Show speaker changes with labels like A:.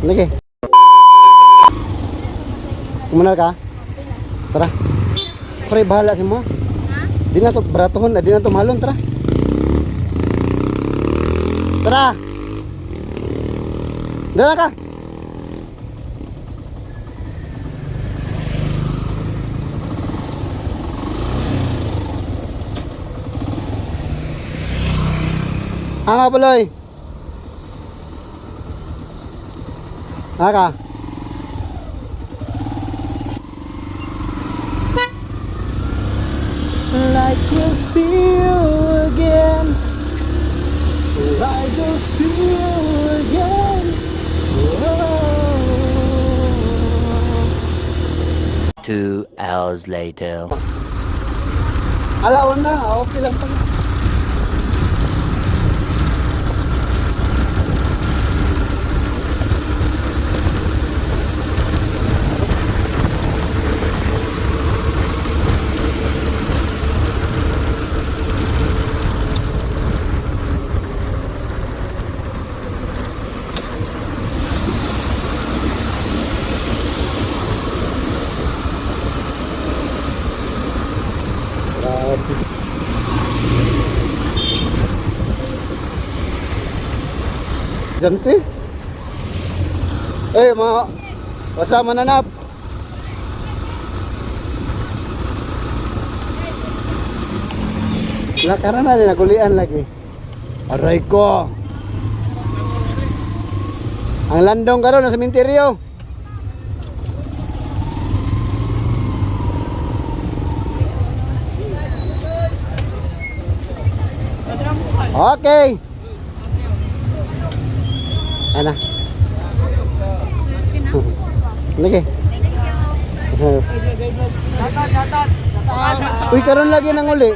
A: Lagi. Kumanar ka? Tara. Pre, bahala si mo. Di na to baratuhon, di na to mahalon, tara. Tara. Dala ka. Nga paloy. Ka. Like we'll see you again. Like we'll see you again. Oh.
B: 2 hours later.
A: Alaon na, okay lang pala. Ganti. Mga kasama nanap. Lakaran na nagulian lagi. Aray ko. Ang landong karon sa sementeryo. Okay. Ana. Lagi. Uy, karon lagi nang uli.